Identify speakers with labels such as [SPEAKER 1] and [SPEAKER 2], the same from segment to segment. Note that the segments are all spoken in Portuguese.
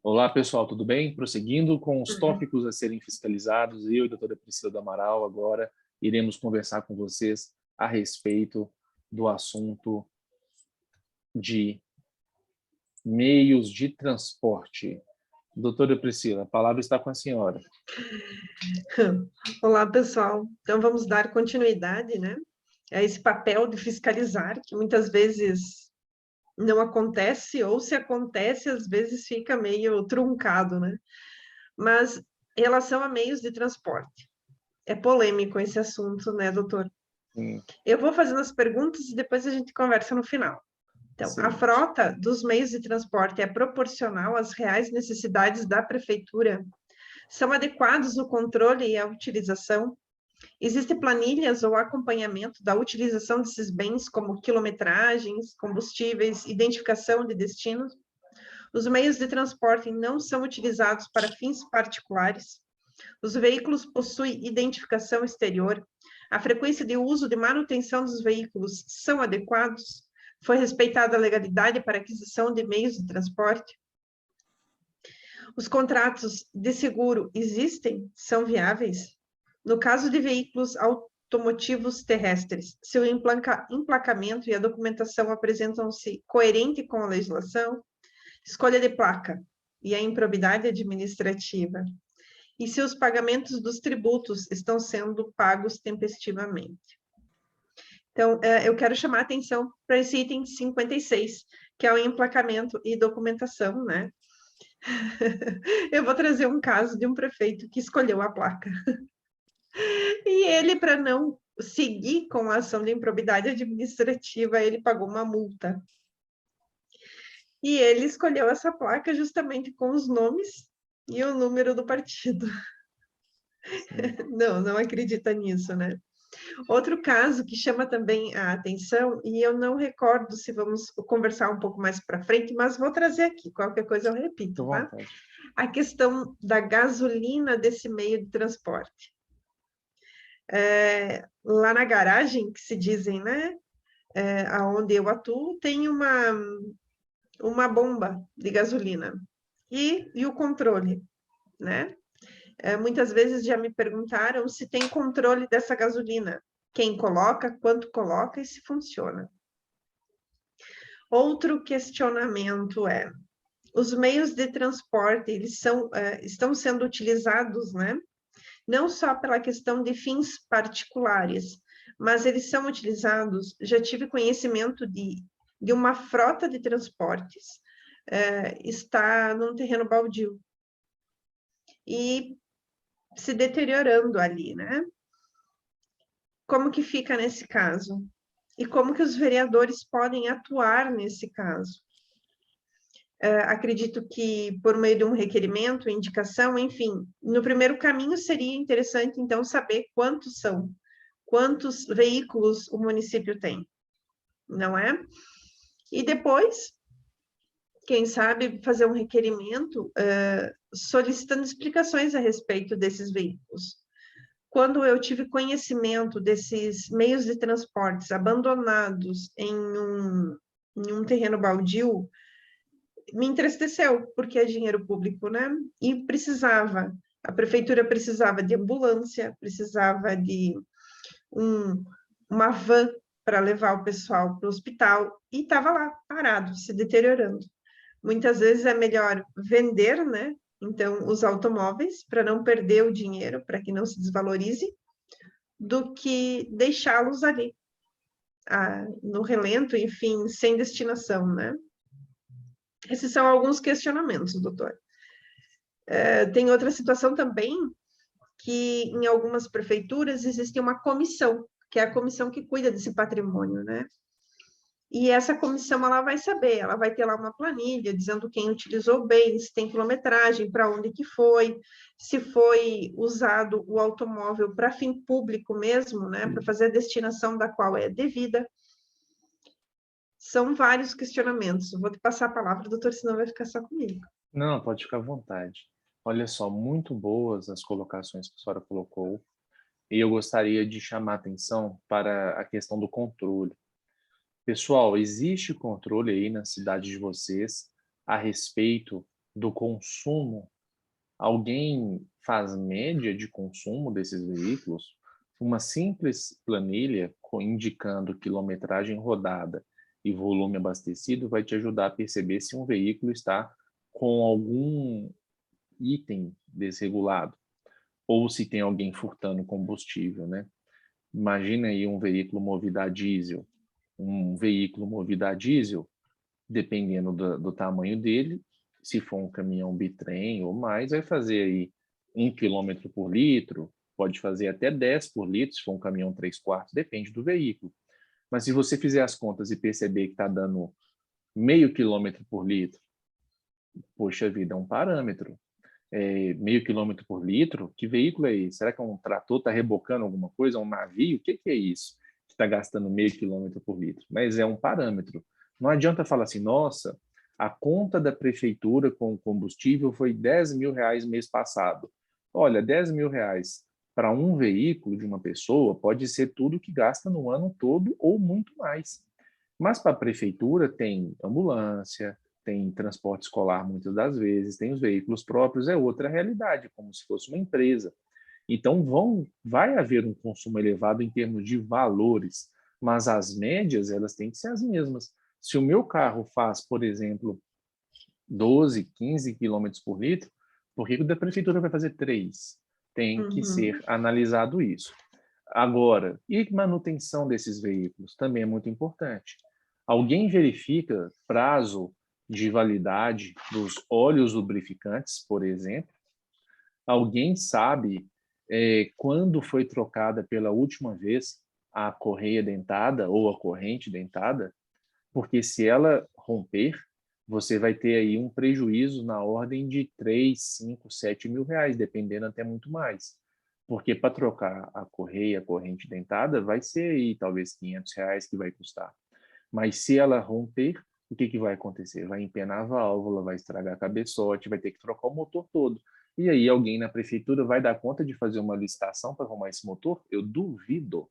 [SPEAKER 1] Olá, pessoal, tudo bem? Prosseguindo com os tópicos a serem fiscalizados, eu e a doutora Priscila do Amaral agora iremos conversar com vocês a respeito do assunto de meios de transporte. Doutora Priscila, a palavra está com a senhora.
[SPEAKER 2] Olá, pessoal. Então, vamos dar continuidade, né, a esse papel de fiscalizar, que muitas vezes não acontece, ou se acontece, às vezes fica meio truncado, né? Mas, em relação a meios de transporte, é polêmico esse assunto, né, doutor?
[SPEAKER 1] Sim,
[SPEAKER 2] Eu vou fazendo as perguntas e depois a gente conversa no final. Então, a
[SPEAKER 1] excelente.
[SPEAKER 2] frota dos meios de transporte é proporcional às reais necessidades da prefeitura? São adequados o controle e a utilização? Existem planilhas ou acompanhamento da utilização desses bens, como quilometragens, combustíveis, identificação de destinos? Os meios de transporte não são utilizados para fins particulares? Os veículos possuem identificação exterior? A frequência de uso de manutenção dos veículos são adequados? Foi respeitada a legalidade para aquisição de meios de transporte? Os contratos de seguro existem? São viáveis? No caso de veículos automotivos terrestres, seu emplacamento e a documentação apresentam-se coerente com a legislação? Escolha de placa e a improbidade administrativa? E se os pagamentos dos tributos estão sendo pagos tempestivamente? Então, eu quero chamar a atenção para esse item 56, que é o emplacamento e documentação, né? Eu vou trazer um caso de um prefeito que escolheu a placa. E ele, para não seguir com a ação de improbidade administrativa, ele pagou uma multa. E ele escolheu essa placa justamente com os nomes e o número do partido. Não acredita nisso, né? Outro caso que chama também a atenção, e eu não recordo se vamos conversar um pouco mais para frente, mas vou trazer aqui, qualquer coisa eu repito,
[SPEAKER 1] Fique à
[SPEAKER 2] tá?
[SPEAKER 1] vontade.
[SPEAKER 2] A questão da gasolina desse meio de transporte. Lá na garagem, que se dizem, né? Aonde eu atuo, tem uma bomba de gasolina. E o controle, né? Muitas vezes já me perguntaram se tem controle dessa gasolina. Quem coloca, quanto coloca e se funciona. Outro questionamento é, os meios de transporte, eles estão sendo utilizados, né? Não só pela questão de fins particulares, mas eles são utilizados, já tive conhecimento de uma frota de transportes, está num terreno baldio e se deteriorando ali, né? Como que fica nesse caso? E como que os vereadores podem atuar nesse caso? Acredito que por meio de um requerimento, indicação, enfim, no primeiro caminho seria interessante, então, saber quantos veículos o município tem, não é? E depois, quem sabe, fazer um requerimento solicitando explicações a respeito desses veículos. Quando eu tive conhecimento desses meios de transportes abandonados em um terreno baldio, me entristeceu, porque é dinheiro público, né? E a prefeitura precisava de ambulância, precisava de uma van para levar o pessoal para o hospital, e estava lá, parado, se deteriorando. Muitas vezes é melhor vender, né? Então, os automóveis, para não perder o dinheiro, para que não se desvalorize, do que deixá-los ali, no relento, enfim, sem destinação, né? Esses são alguns questionamentos, doutor. Tem outra situação também, que em algumas prefeituras existe uma comissão, que é a comissão que cuida desse patrimônio, né? E essa comissão, ela vai saber, ela vai ter lá uma planilha dizendo quem utilizou bem, se tem quilometragem, para onde que foi, se foi usado o automóvel para fim público mesmo, né, para fazer a destinação da qual é devida. São vários questionamentos. Vou te passar a palavra, doutor, senão vai ficar só comigo.
[SPEAKER 1] Não, pode ficar à vontade. Olha só, muito boas as colocações que a senhora colocou, e eu gostaria de chamar a atenção para a questão do controle. Pessoal, existe controle aí na cidade de vocês a respeito do consumo, alguém faz média de consumo desses veículos? Uma simples planilha indicando quilometragem rodada e volume abastecido vai te ajudar a perceber se um veículo está com algum item desregulado ou se tem alguém furtando combustível, né? Imagina aí um veículo movido a diesel. Um veículo movido a diesel, dependendo do tamanho dele, se for um caminhão bitrem ou mais, vai fazer aí 1 km por litro, pode fazer até 10 por litro, se for um caminhão 3/4, depende do veículo. Mas se você fizer as contas e perceber que está dando meio quilômetro por litro, poxa vida, é um parâmetro. Meio quilômetro por litro, que veículo é esse? Será que é um trator está rebocando alguma coisa? Um navio? O que é isso que está gastando meio quilômetro por litro? Mas é um parâmetro. Não adianta falar assim, nossa, a conta da prefeitura com o combustível foi R$ 10.000 mês passado. Olha, R$ 10.000 para um veículo de uma pessoa pode ser tudo que gasta no ano todo ou muito mais. Mas para a prefeitura tem ambulância, tem transporte escolar muitas das vezes, tem os veículos próprios, é outra realidade, como se fosse uma empresa. Então vai haver um consumo elevado em termos de valores, mas as médias elas têm que ser as mesmas. Se o meu carro faz, por exemplo, 12, 15 quilômetros por litro, por que o da prefeitura vai fazer 3? Tem que ser analisado isso. Agora, e manutenção desses veículos? Também é muito importante. Alguém verifica prazo de validade dos óleos lubrificantes, por exemplo? Alguém sabe quando foi trocada pela última vez a correia dentada ou a corrente dentada? Porque se ela romper, você vai ter aí um prejuízo na ordem de 3, 5, 7 mil reais, dependendo até muito mais. Porque para trocar a correia, a corrente dentada, vai ser aí talvez R$ 500 que vai custar. Mas se ela romper, o que vai acontecer? Vai empenar a válvula, vai estragar a cabeçote, vai ter que trocar o motor todo. E aí alguém na prefeitura vai dar conta de fazer uma licitação para arrumar esse motor? Eu duvido.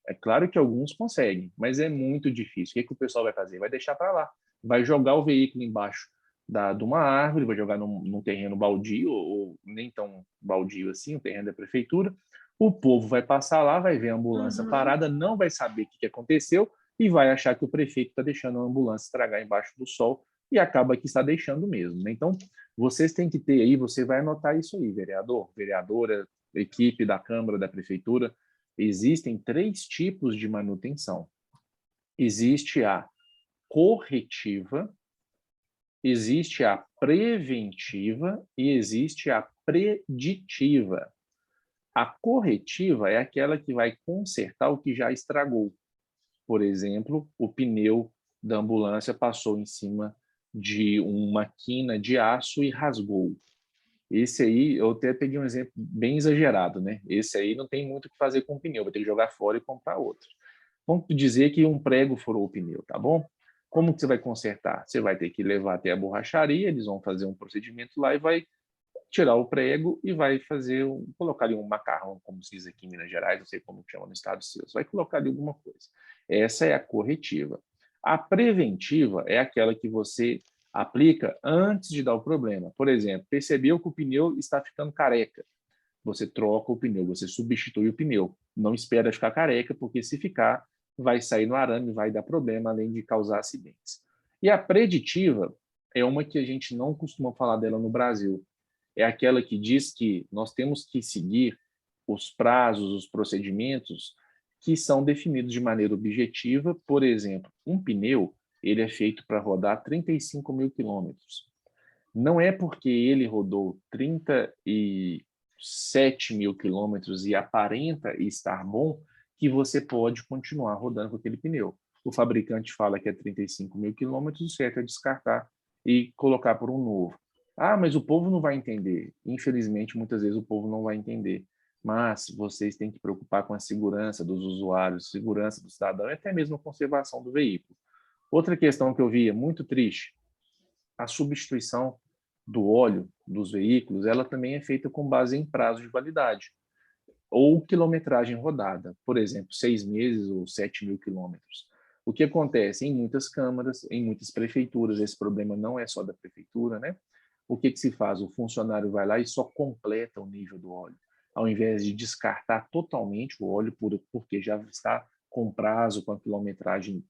[SPEAKER 1] É claro que alguns conseguem, mas é muito difícil. O que o pessoal vai fazer? Vai deixar para lá. Vai jogar o veículo embaixo de uma árvore, vai jogar num terreno baldio, ou nem tão baldio assim, o terreno da prefeitura. O povo vai passar lá, vai ver a ambulância parada, não vai saber o que aconteceu e vai achar que o prefeito está deixando a ambulância estragar embaixo do sol e acaba que está deixando mesmo, né? Então, vocês têm que ter aí, você vai anotar isso aí, vereador, vereadora, equipe da Câmara, da Prefeitura. Existem 3 tipos de manutenção. Existe a corretiva, existe a preventiva e existe a preditiva. A corretiva é aquela que vai consertar o que já estragou. Por exemplo, o pneu da ambulância passou em cima de uma quina de aço e rasgou. Esse aí, eu até peguei um exemplo bem exagerado, né? Esse aí não tem muito o que fazer com o pneu, vai ter que jogar fora e comprar outro. Vamos dizer que um prego furou o pneu, tá bom? Como que você vai consertar? Você vai ter que levar até a borracharia, eles vão fazer um procedimento lá e vai tirar o prego e vai fazer, colocar ali um macarrão, como se diz aqui em Minas Gerais, não sei como chama no estado seu, você vai colocar ali alguma coisa. Essa é a corretiva. A preventiva é aquela que você aplica antes de dar o problema. Por exemplo, percebeu que o pneu está ficando careca. Você troca o pneu, você substitui o pneu. Não espera ficar careca, porque se ficar, vai sair no arame, vai dar problema, além de causar acidentes. E a preditiva é uma que a gente não costuma falar dela no Brasil. É aquela que diz que nós temos que seguir os prazos, os procedimentos que são definidos de maneira objetiva. Por exemplo, um pneu ele é feito para rodar 35 mil quilômetros. Não é porque ele rodou 37 mil quilômetros e aparenta estar bom que você pode continuar rodando com aquele pneu. O fabricante fala que é 35 mil quilômetros, o certo é descartar e colocar por um novo. Ah, mas o povo não vai entender. Infelizmente, muitas vezes o povo não vai entender. Mas vocês têm que preocupar com a segurança dos usuários, segurança do cidadão e até mesmo a conservação do veículo. Outra questão que eu via muito triste, a substituição do óleo dos veículos, ela também é feita com base em prazo de validade ou quilometragem rodada, por exemplo, 6 meses ou 7 mil quilômetros. O que acontece em muitas câmaras, em muitas prefeituras, esse problema não é só da prefeitura, né? o que se faz? O funcionário vai lá e só completa o nível do óleo, ao invés de descartar totalmente o óleo, porque já está com prazo, com a quilometragem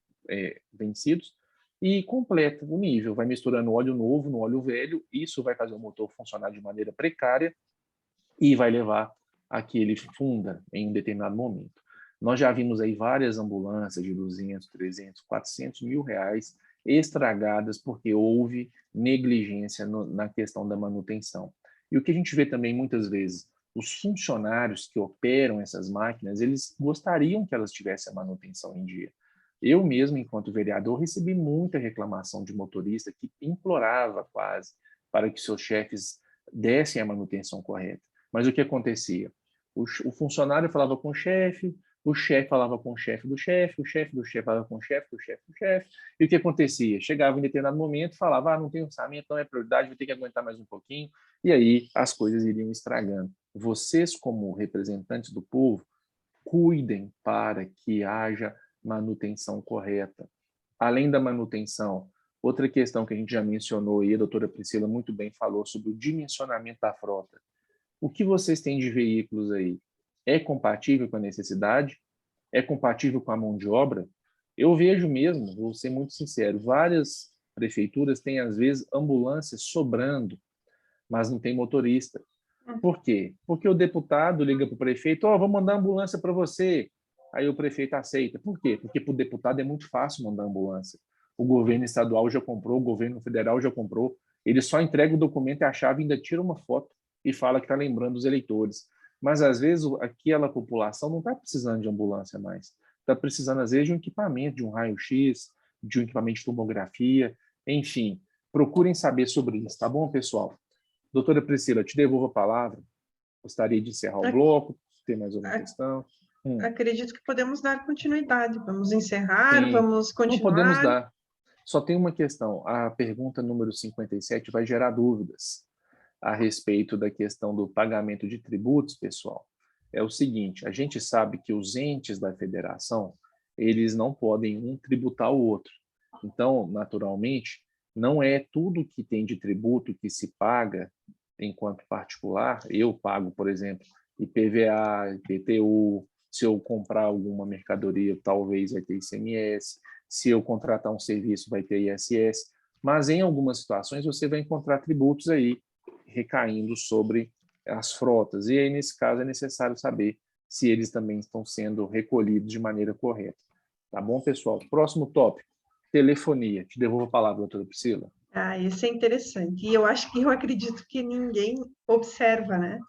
[SPEAKER 1] vencidos, e completa o nível, vai misturando óleo novo no óleo velho, isso vai fazer o motor funcionar de maneira precária e vai levar a que ele funda em um determinado momento. Nós já vimos aí várias ambulâncias de 200, 300, 400 mil reais estragadas porque houve negligência na questão da manutenção. E o que a gente vê também muitas vezes, os funcionários que operam essas máquinas, eles gostariam que elas tivessem a manutenção em dia. Eu mesmo, enquanto vereador, recebi muita reclamação de motorista que implorava quase para que seus chefes dessem a manutenção correta. Mas o que acontecia? O funcionário falava com o chefe falava com o chefe do chefe, o chefe do chefe falava com o chefe do chefe do chefe, e o que acontecia? Chegava em determinado momento, falava, não tem orçamento, não é prioridade, vou ter que aguentar mais um pouquinho, e aí as coisas iriam estragando. Vocês, como representantes do povo, cuidem para que haja manutenção correta. Além da manutenção, outra questão que a gente já mencionou e a doutora Priscila muito bem falou sobre o dimensionamento da frota. O que vocês têm de veículos aí? É compatível com a necessidade? É compatível com a mão de obra? Eu vejo mesmo, vou ser muito sincero, várias prefeituras têm, às vezes, ambulâncias sobrando, mas não tem motorista. Por quê? Porque o deputado liga para o prefeito, vou mandar ambulância para você. Aí o prefeito aceita. Por quê? Porque para o deputado é muito fácil mandar ambulância. O governo estadual já comprou, o governo federal já comprou. Ele só entrega o documento e a chave, ainda tira uma foto e fala que está lembrando os eleitores. Mas, às vezes, aquela população não está precisando de ambulância mais. Está precisando, às vezes, de um equipamento, de um raio-x, de um equipamento de tomografia, enfim. Procurem saber sobre isso, tá bom, pessoal? Doutora Priscila, te devolvo a palavra. Gostaria de encerrar o bloco. Tem mais alguma questão?
[SPEAKER 2] Acredito que podemos dar continuidade. Vamos encerrar,
[SPEAKER 1] Sim.
[SPEAKER 2] vamos
[SPEAKER 1] Não podemos
[SPEAKER 2] continuar.
[SPEAKER 1] dar. Só tem uma questão. A pergunta número 57 vai gerar dúvidas a respeito da questão do pagamento de tributos, pessoal. É o seguinte, a gente sabe que os entes da federação, eles não podem um tributar o outro. Então, naturalmente, não é tudo que tem de tributo que se paga enquanto particular. Eu pago, por exemplo, IPVA, IPTU, se eu comprar alguma mercadoria, talvez vai ter ICMS, se eu contratar um serviço, vai ter ISS, mas em algumas situações você vai encontrar tributos aí recaindo sobre as frotas, e aí, nesse caso, é necessário saber se eles também estão sendo recolhidos de maneira correta. Tá bom, pessoal? Próximo tópico, telefonia. Te devolvo a palavra, doutora Priscila.
[SPEAKER 2] Isso é interessante. E eu acredito que ninguém observa, né?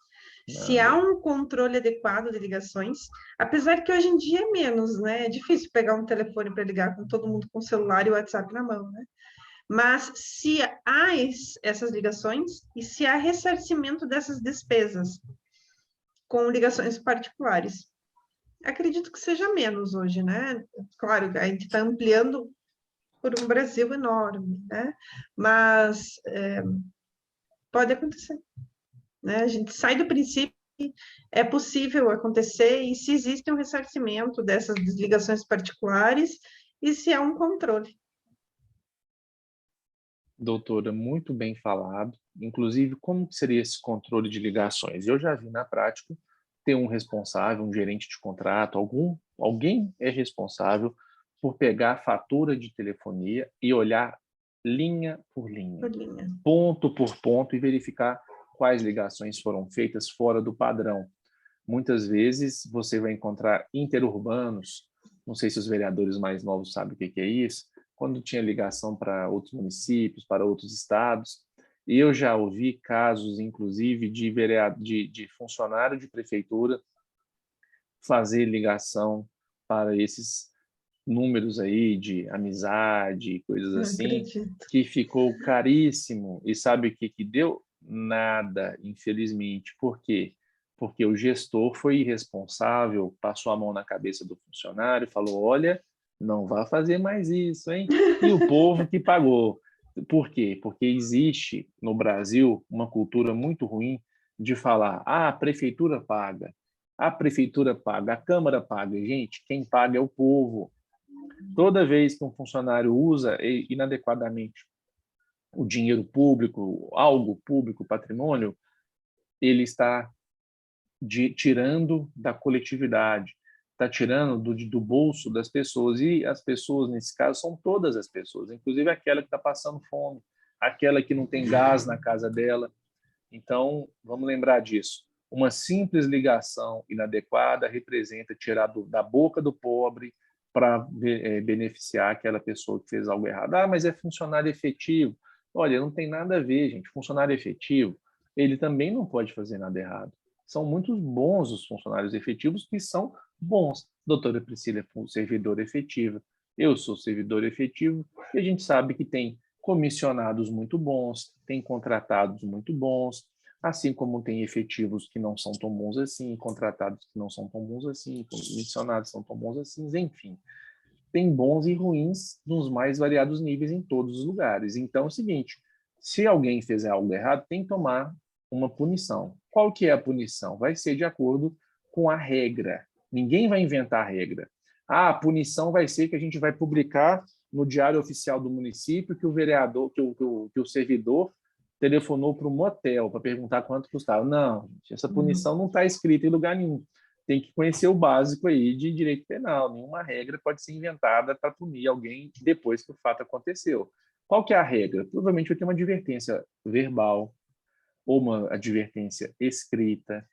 [SPEAKER 2] Se há
[SPEAKER 1] Nada.
[SPEAKER 2] um controle adequado de ligações, apesar que hoje em dia é menos, né? É difícil pegar um telefone para ligar com todo mundo com o celular e o WhatsApp na mão, né? Mas se há essas ligações e se há ressarcimento dessas despesas com ligações particulares, acredito que seja menos hoje, né? Claro, a gente está ampliando por um Brasil enorme, né? Mas pode acontecer, né? A gente sai do princípio que é possível acontecer e se existe um ressarcimento dessas desligações particulares e se há um controle.
[SPEAKER 1] Doutora, muito bem falado. Inclusive, como seria esse controle de ligações? Eu já vi na prática ter um responsável, um gerente de contrato, alguém é responsável por pegar a fatura de telefonia e olhar linha por linha, ponto por ponto, e verificar quais ligações foram feitas fora do padrão. Muitas vezes você vai encontrar interurbanos, não sei se os vereadores mais novos sabem o que é isso, quando tinha ligação para outros municípios, para outros estados. Eu já ouvi casos, inclusive, de funcionário de prefeitura fazer ligação para esses números aí de amizade, coisas assim, que ficou caríssimo. E sabe o que deu? Nada, infelizmente. Por quê? Porque o gestor foi irresponsável, passou a mão na cabeça do funcionário, falou, olha, não vá fazer mais isso, hein? E o povo que pagou. Por quê? Porque existe no Brasil uma cultura muito ruim de falar, a prefeitura paga, a prefeitura paga, a Câmara paga. Gente, quem paga é o povo. Toda vez que um funcionário usa inadequadamente o dinheiro público, algo público, patrimônio, ele está tirando da coletividade, está tirando do bolso das pessoas. E as pessoas, nesse caso, são todas as pessoas, inclusive aquela que está passando fome, aquela que não tem gás na casa dela. Então, vamos lembrar disso. Uma simples ligação inadequada representa tirar da boca do pobre para beneficiar aquela pessoa que fez algo errado. Ah, mas é funcionário efetivo. Olha, não tem nada a ver, gente. Funcionário efetivo, ele também não pode fazer nada errado. São muito bons os funcionários efetivos que são bons. Doutora Priscila é servidora efetiva, eu sou servidor efetivo, e a gente sabe que tem comissionados muito bons, tem contratados muito bons, assim como tem efetivos que não são tão bons assim, contratados que não são tão bons assim, comissionados que não tão bons assim, enfim. Tem bons e ruins nos mais variados níveis em todos os lugares. Então é o seguinte, se alguém fizer algo errado, tem que tomar uma punição. Qual que é a punição? Vai ser de acordo com a regra. Ninguém vai inventar a regra. Ah, a punição vai ser que a gente vai publicar no Diário Oficial do município que o vereador, que o servidor telefonou para um motel para perguntar quanto custava. Não, essa punição não está escrita em lugar nenhum. Tem que conhecer o básico aí de direito penal. Nenhuma regra pode ser inventada para punir alguém depois que o fato aconteceu. Qual que é a regra? Provavelmente vai ter uma advertência verbal, ou uma advertência escrita,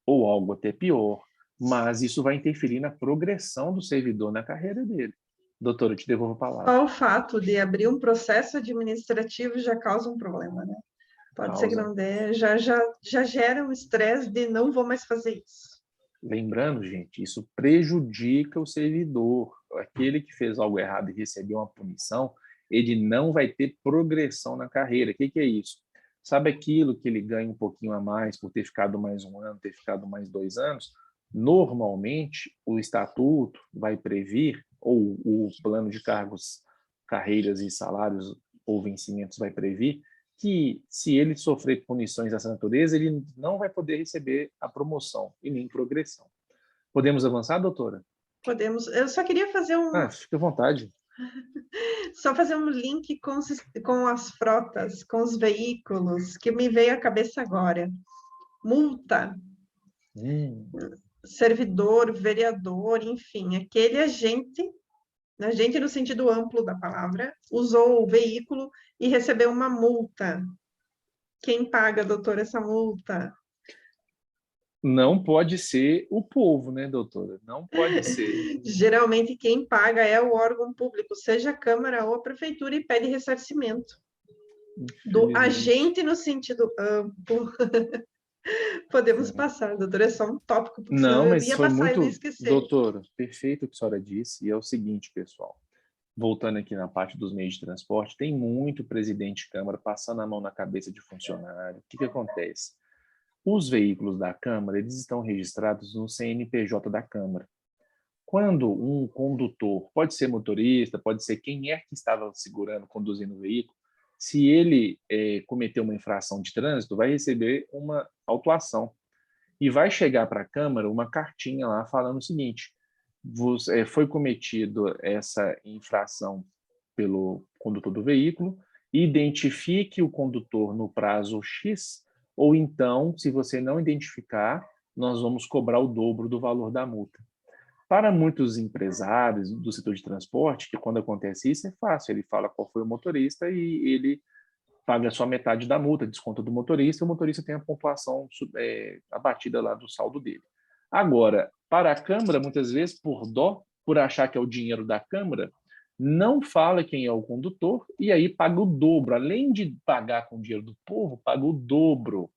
[SPEAKER 1] ou algo até pior, mas isso vai interferir na progressão do servidor na carreira dele. Doutora, eu te devolvo a palavra.
[SPEAKER 2] Só o fato de abrir um processo administrativo já causa um problema, né? Pode ser que não dê, já gera um estresse de não vou mais fazer isso.
[SPEAKER 1] Lembrando, gente, isso prejudica o servidor. Aquele que fez algo errado e recebeu uma punição, ele não vai ter progressão na carreira. O que é isso? Sabe aquilo que ele ganha um pouquinho a mais por ter ficado mais um ano, ter ficado mais 2 anos? Normalmente, o estatuto vai previr, ou o plano de cargos, carreiras e salários ou vencimentos vai previr, que se ele sofrer punições dessa natureza, ele não vai poder receber a promoção e nem progressão. Podemos avançar, doutora?
[SPEAKER 2] Podemos. Eu só queria fazer
[SPEAKER 1] fique à vontade.
[SPEAKER 2] Só fazer um link com as frotas, com os veículos, que me veio à cabeça agora. Multa, servidor, vereador, enfim, aquele agente no sentido amplo da palavra, usou o veículo e recebeu uma multa. Quem paga, doutor, essa multa?
[SPEAKER 1] Não pode ser o povo, né, doutora? Não pode ser.
[SPEAKER 2] Geralmente, quem paga é o órgão público, seja a Câmara ou a Prefeitura, e pede ressarcimento. Do agente no sentido amplo. Podemos passar, doutora, é só um tópico, porque senão
[SPEAKER 1] Não,
[SPEAKER 2] eu
[SPEAKER 1] mas
[SPEAKER 2] ia
[SPEAKER 1] foi
[SPEAKER 2] passar e
[SPEAKER 1] muito,
[SPEAKER 2] eu ia esquecer.
[SPEAKER 1] doutora, perfeito o que a senhora disse, e é o seguinte, pessoal, voltando aqui na parte dos meios de transporte, tem muito presidente de Câmara passando a mão na cabeça de funcionário. O que acontece? Os veículos da Câmara, eles estão registrados no CNPJ da Câmara. Quando um condutor, pode ser motorista, pode ser quem é que estava segurando, conduzindo o veículo, se ele cometeu uma infração de trânsito, vai receber uma autuação. E vai chegar para a Câmara uma cartinha lá falando o seguinte: foi cometido essa infração pelo condutor do veículo, identifique o condutor no prazo X, ou então, se você não identificar, nós vamos cobrar o dobro do valor da multa. Para muitos empresários do setor de transporte, que quando acontece isso é fácil, ele fala qual foi o motorista e ele paga só metade da multa, desconta do motorista, e o motorista tem a pontuação abatida lá do saldo dele. Agora, para a Câmara, muitas vezes, por dó, por achar que é o dinheiro da Câmara, não fala quem é o condutor e aí paga o dobro. Além de pagar com o dinheiro do povo, paga o dobro.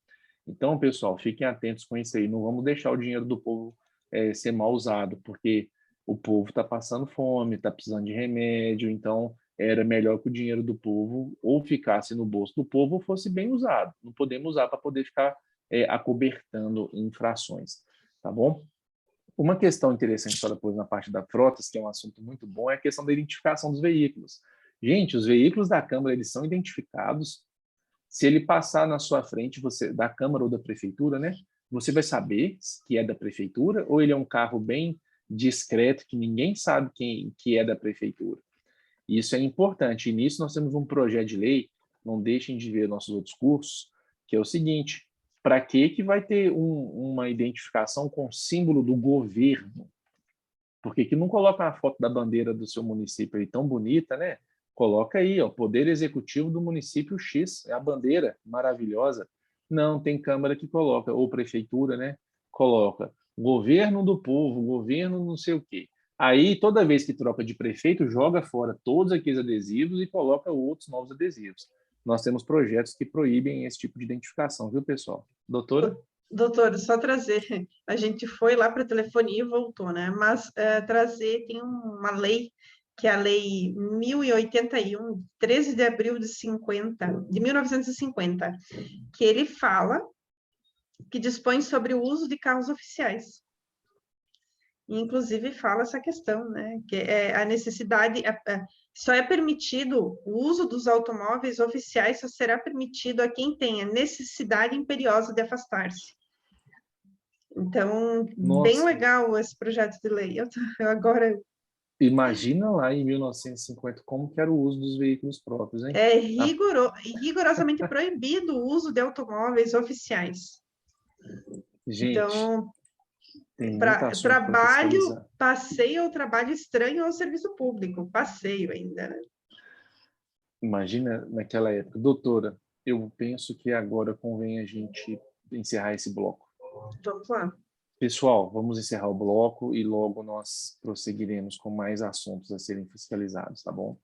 [SPEAKER 1] Então, pessoal, fiquem atentos com isso aí. Não vamos deixar o dinheiro do povo ser mal usado, porque o povo está passando fome, está precisando de remédio, então era melhor que o dinheiro do povo ou ficasse no bolso do povo ou fosse bem usado. Não podemos usar para poder ficar acobertando infrações, tá bom? Uma questão interessante que a senhora pôs na parte da frotas, que é um assunto muito bom, é a questão da identificação dos veículos. Gente, os veículos da Câmara, eles são identificados. Se ele passar na sua frente, você da Câmara ou da Prefeitura, né? Você vai saber que é da Prefeitura ou ele é um carro bem discreto, que ninguém sabe que é da Prefeitura. Isso é importante. E nisso nós temos um projeto de lei, não deixem de ver nossos outros cursos, que é o seguinte: para que vai ter uma identificação com símbolo do governo? Por que não coloca a foto da bandeira do seu município aí tão bonita, né? Coloca aí, ó, Poder Executivo do município X, é a bandeira maravilhosa. Não, tem Câmara que coloca, ou Prefeitura, né? Coloca Governo do Povo, Governo não sei o quê. Aí, toda vez que troca de prefeito, joga fora todos aqueles adesivos e coloca outros novos adesivos. Nós temos projetos que proíbem esse tipo de identificação, viu, pessoal? Doutora?
[SPEAKER 2] Doutor, só trazer, a gente foi lá para a telefonia e voltou, né? Mas trazer, tem uma lei, que é a Lei 1081, 13 de abril de 1950, que ele fala, que dispõe sobre o uso de carros oficiais. E, inclusive, fala essa questão, né? Que é a necessidade, só é permitido o uso dos automóveis oficiais, só será permitido a quem tenha necessidade imperiosa de afastar-se. Então, bem
[SPEAKER 1] Nossa,
[SPEAKER 2] legal esse projeto de lei. Eu agora
[SPEAKER 1] imagina lá em 1950 como que era o uso dos veículos próprios, hein?
[SPEAKER 2] é
[SPEAKER 1] A-
[SPEAKER 2] rigorosamente proibido o uso de automóveis oficiais.
[SPEAKER 1] Gente,
[SPEAKER 2] Então,
[SPEAKER 1] tem muito assunto para
[SPEAKER 2] trabalho,
[SPEAKER 1] fiscalizar.
[SPEAKER 2] passeio ou trabalho estranho ao serviço público, passeio ainda, né?
[SPEAKER 1] Imagina naquela época. Doutora, eu penso que agora convém a gente encerrar esse bloco.
[SPEAKER 2] Vamos lá.
[SPEAKER 1] Pessoal, vamos encerrar o bloco e logo nós prosseguiremos com mais assuntos a serem fiscalizados, tá bom?